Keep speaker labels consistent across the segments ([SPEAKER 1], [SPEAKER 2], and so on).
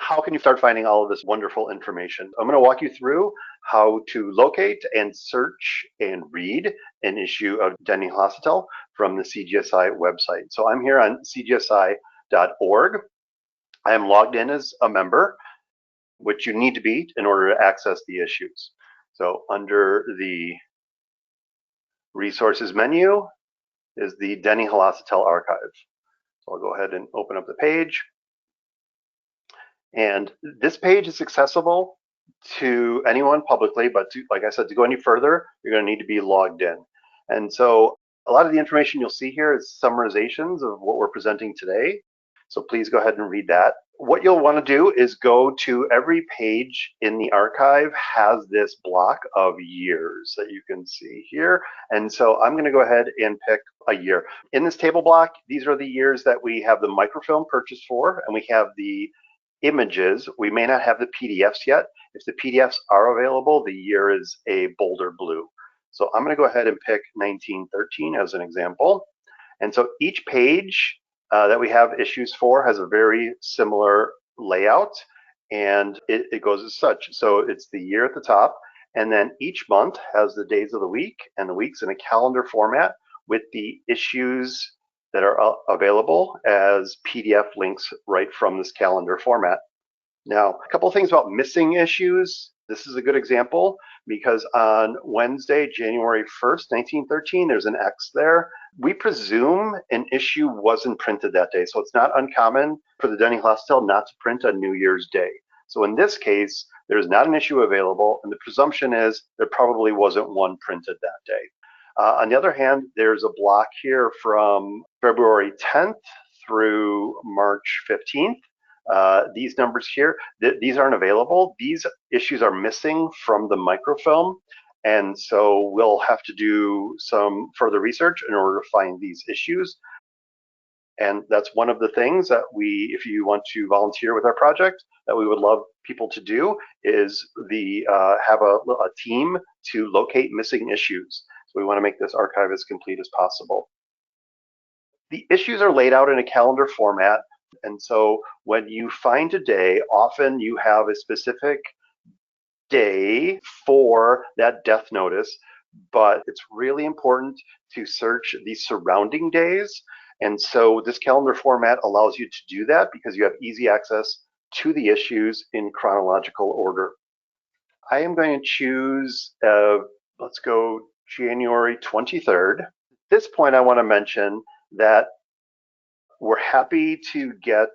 [SPEAKER 1] how can you start finding all of this wonderful information? I'm going to walk you through how to locate and search and read an issue of Denní Hlasatel from the CGSI website. So I'm here on cgsi.org. I am logged in as a member, which you need to be in order to access the issues. So under the resources menu is the Denní Hlasatel archive. So I'll go ahead and open up the page. And this page is accessible to anyone publicly, but like I said, to go any further, you're going to need to be logged in. And so a lot of the information you'll see here is summarizations of what we're presenting today. So please go ahead and read that. What you'll want to do is go to every page in the archive has this block of years that you can see here. And so I'm going to go ahead and pick a year. In this table block, these are the years that we have the microfilm purchased for, and we have the images. We may not have the PDFs yet. If the PDFs are available, the year is a bolder blue. So I'm going to go ahead and pick 1913 as an example. And so each page that we have issues for has a very similar layout, and it goes as such. So it's the year at the top, and then each month has the days of the week and the weeks in a calendar format with the issues that are available as PDF links right from this calendar format. Now, a couple of things about missing issues. This is a good example because on Wednesday, January 1st, 1913, there's an X there. We presume an issue wasn't printed that day. So it's not uncommon for the Denní Hlasatel not to print on New Year's Day. So in this case, there's not an issue available, and the presumption is there probably wasn't one printed that day. On the other hand, there's a block here from February 10th through March 15th. These numbers here, these aren't available. These issues are missing from the microfilm. And so we'll have to do some further research in order to find these issues. And that's one of the things that if you want to volunteer with our project, that we would love people to do is have a team to locate missing issues. So we want to make this archive as complete as possible. The issues are laid out in a calendar format. And so when you find a day, often you have a specific day for that death notice, but it's really important to search the surrounding days. And so this calendar format allows you to do that because you have easy access to the issues in chronological order. I am going to choose, let's go January 23rd. At this point, I want to mention that we're happy to get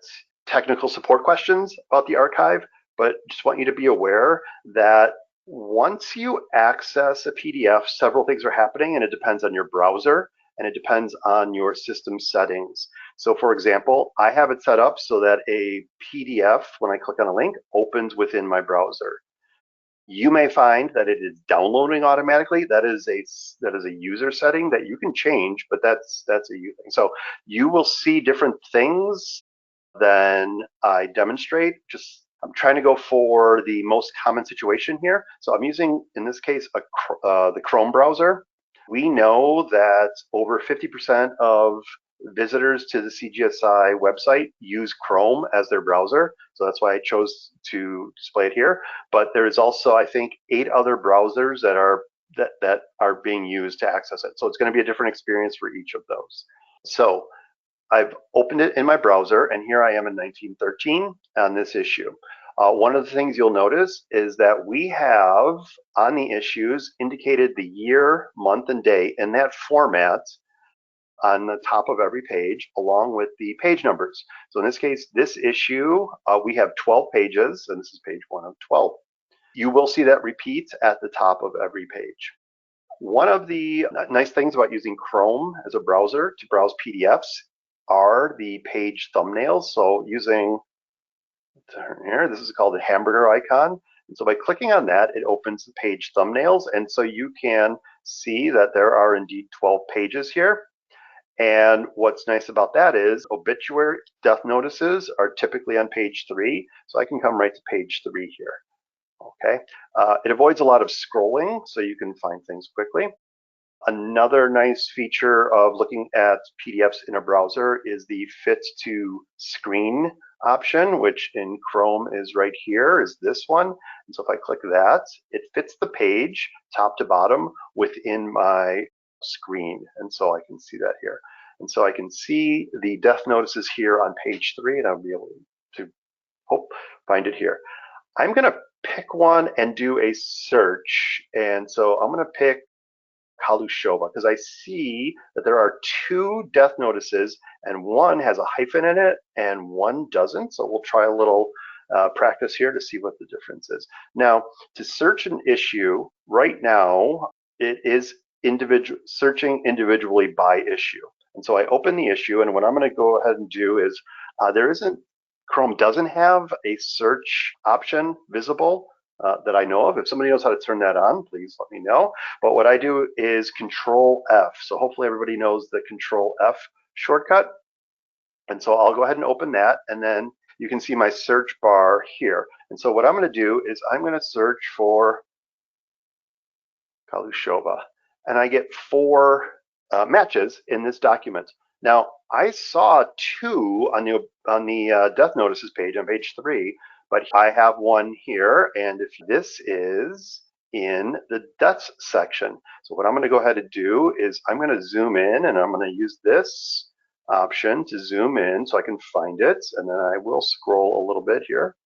[SPEAKER 1] technical support questions about the archive, but just want you to be aware that once you access a PDF, several things are happening, and it depends on your browser and it depends on your system settings. So for example, I have it set up so that a PDF, when I click on a link, opens within my browser. You may find that it is downloading automatically. That is a user setting that you can change, but that's a you thing. So you will see different things than I demonstrate. I'm trying to go for the most common situation here. So I'm using, in this case, the Chrome browser. We know that over 50% of visitors to the CGSI website use Chrome as their browser. So that's why I chose to display it here. But there's also, I think, 8 other browsers that are being used to access it. So it's going to be a different experience for each of those. So I've opened it in my browser, and here I am in 1913 on this issue. One of the things you'll notice is that we have on the issues indicated the year, month, and day in that format on the top of every page, along with the page numbers. So in this case, this issue, we have 12 pages, and this is page 1 of 12. You will see that repeat at the top of every page. One of the nice things about using Chrome as a browser to browse PDFs are the page thumbnails. So using here, this is called the hamburger icon. And so by clicking on that, it opens the page thumbnails. And so you can see that there are indeed 12 pages here. And what's nice about that is obituary death notices are typically on page 3. So I can come right to page 3 here. Okay. It avoids a lot of scrolling, so you can find things quickly. Another nice feature of looking at PDFs in a browser is the fit to screen option, which in Chrome is right here, is this one. And so if I click that, it fits the page top to bottom within my screen. And so I can see that here. And so I can see the death notices here on page 3, and I'll be able to find it here. I'm going to pick one and do a search. And so I'm going to pick Kalushoba because I see that there are 2 death notices and one has a hyphen in it and one doesn't. So we'll try a little practice here to see what the difference is. Now, to search an issue right now, it is searching individually by issue. And so I open the issue, and what I'm going to go ahead and do is Chrome doesn't have a search option visible that I know of. If somebody knows how to turn that on, please let me know. But what I do is Ctrl+F. So hopefully everybody knows the Ctrl+F shortcut. And so I'll go ahead and open that, and then you can see my search bar here. And so what I'm going to do is I'm going to search for Kalushoba, and I get 4 matches in this document. Now, I saw 2 on the death notices page on page 3, but I have one here, and if this is in the deaths section. So what I'm going to go ahead and do is I'm going to zoom in, and I'm going to use this option to zoom in so I can find it, and then I will scroll a little bit here.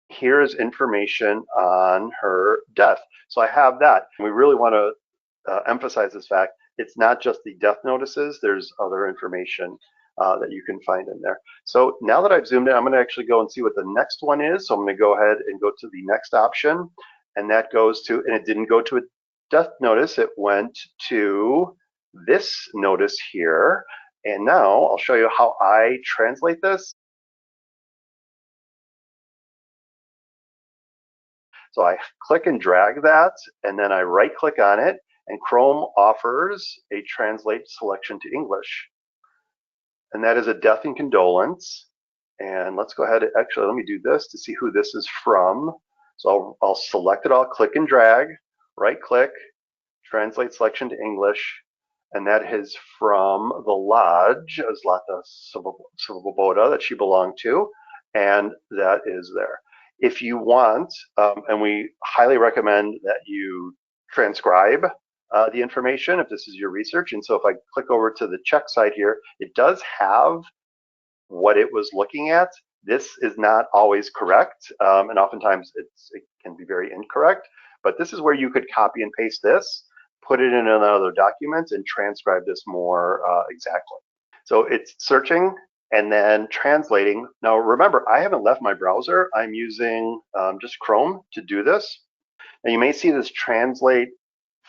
[SPEAKER 1] Here's information on her death. So I have that. We really want to emphasize this fact. It's not just the death notices. There's other information that you can find in there. So now that I've zoomed in, I'm going to actually go and see what the next one is. So I'm going to go ahead and go to the next option, and that goes to, and it didn't go to a death notice. It went to this notice here. And now I'll show you how I translate this. So I click and drag that, and then I right click on it, and Chrome offers a translate selection to English. And that is a death and condolence. And let's go ahead and actually, let me do this to see who this is from. So I'll select it all, click and drag, right click, translate selection to English. And that is from the lodge, Zlata Svoboda, that she belonged to. And that is there. If you want, and we highly recommend that you transcribe the information if this is your research. And so if I click over to the Czech side here, it does have what it was looking at. This is not always correct, and oftentimes it can be very incorrect. But this is where you could copy and paste this, put it in another document, and transcribe this more exactly. So it's searching and then translating. Now remember, I haven't left my browser. I'm using just Chrome to do this. Now you may see this translate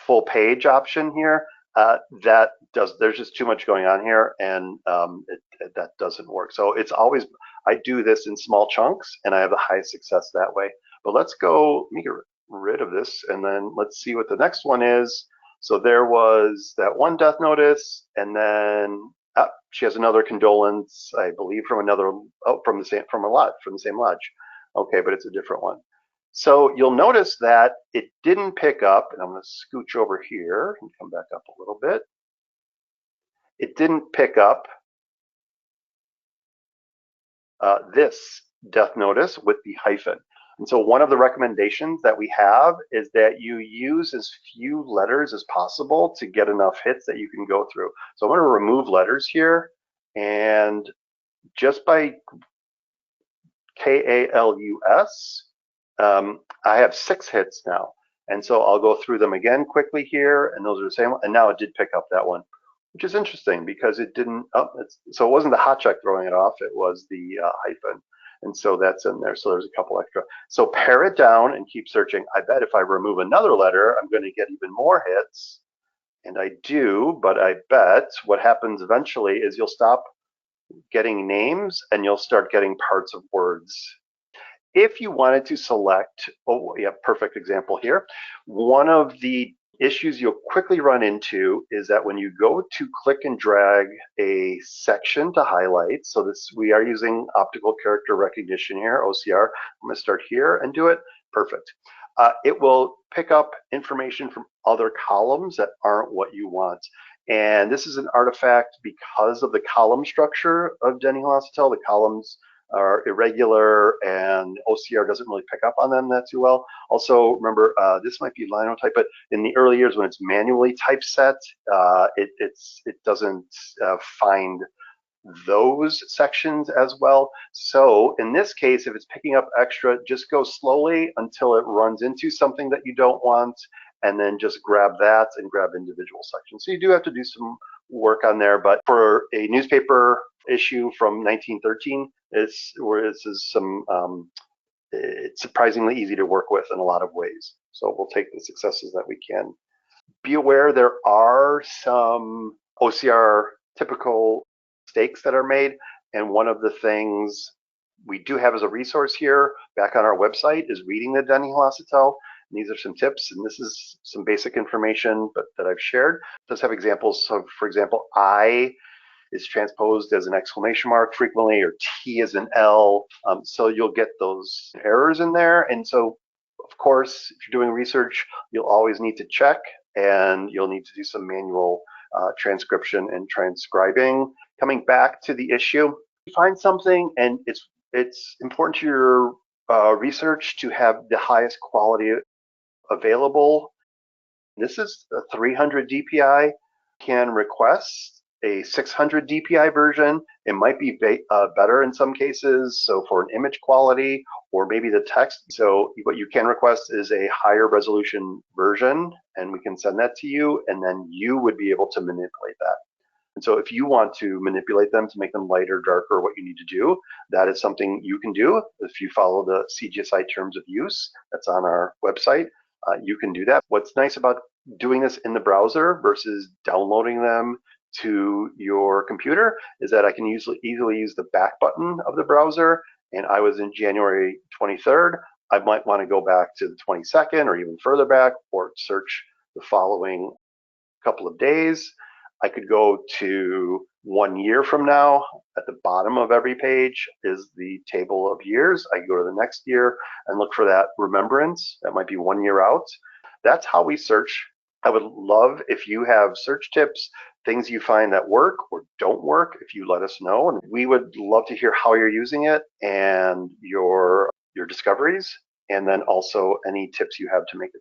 [SPEAKER 1] full page option here. There's just too much going on here, and that doesn't work. So it's always, I do this in small chunks, and I have the highest success that way. But let's go, let me get rid of this, and then let's see what the next one is. So there was that one death notice, and then she has another condolence, I believe, from another, from the same lodge. Okay, but it's a different one. So you'll notice that it didn't pick up, and I'm going to scooch over here and come back up a little bit. It didn't pick up this death notice with the hyphen. And so one of the recommendations that we have is that you use as few letters as possible to get enough hits that you can go through. So I'm going to remove letters here, and just by KALUS, I have 6 hits now. And so I'll go through them again quickly here, and those are the same. And now it did pick up that one, which is interesting because it didn't, so it wasn't the hot check throwing it off, it was the hyphen. And so that's in there. So there's a couple extra. So pare it down and keep searching. I bet if I remove another letter, I'm going to get even more hits. And I do, but I bet what happens eventually is you'll stop getting names and you'll start getting parts of words. If you wanted to select, oh yeah, perfect example here. One of the issues you'll quickly run into is that when you go to click and drag a section to highlight, so this, we are using optical character recognition here, OCR. I'm going to start here and do it. Perfect. It will pick up information from other columns that aren't what you want. And this is an artifact because of the column structure of Denní Hlasatel. The columns are irregular and OCR doesn't really pick up on them that too well. Also, remember, this might be linotype, but in the early years when it's manually typeset, it doesn't find those sections as well. So in this case, if it's picking up extra, just go slowly until it runs into something that you don't want, and then just grab that and grab individual sections. So you do have to do some work on there, but for a newspaper issue from 1913, it's surprisingly easy to work with in a lot of ways. So we'll take the successes that we can. Be aware there are some OCR typical mistakes that are made, and one of the things we do have as a resource here back on our website is reading the Denní Hlasatel. These are some tips, and this is some basic information but that I've shared. It does have examples. So for example, I is transposed as an exclamation mark frequently, or T as an L. So you'll get those errors in there. And so, of course, if you're doing research, you'll always need to check, and you'll need to do some manual transcription and transcribing. Coming back to the issue, you find something, and it's important to your research to have the highest quality available. This is a 300 DPI. Can request a 600 DPI version. It might be better in some cases, so for an image quality or maybe the text. So what you can request is a higher resolution version, and we can send that to you, and then you would be able to manipulate that. And so if you want to manipulate them to make them lighter, darker, what you need to do, that is something you can do. If you follow the CGSI terms of use, that's on our website, you can do that. What's nice about doing this in the browser versus downloading them to your computer is that I can easily use the back button of the browser. And I was in January 23rd. I might want to go back to the 22nd or even further back, or search the following couple of days. I could go to 1 year from now. At the bottom of every page is the table of years. I go to the next year and look for that remembrance. That might be 1 year out. That's how we search. I would love if you have search tips, things you find that work or don't work, if you let us know. And we would love to hear how you're using it and your discoveries, and then also any tips you have to make it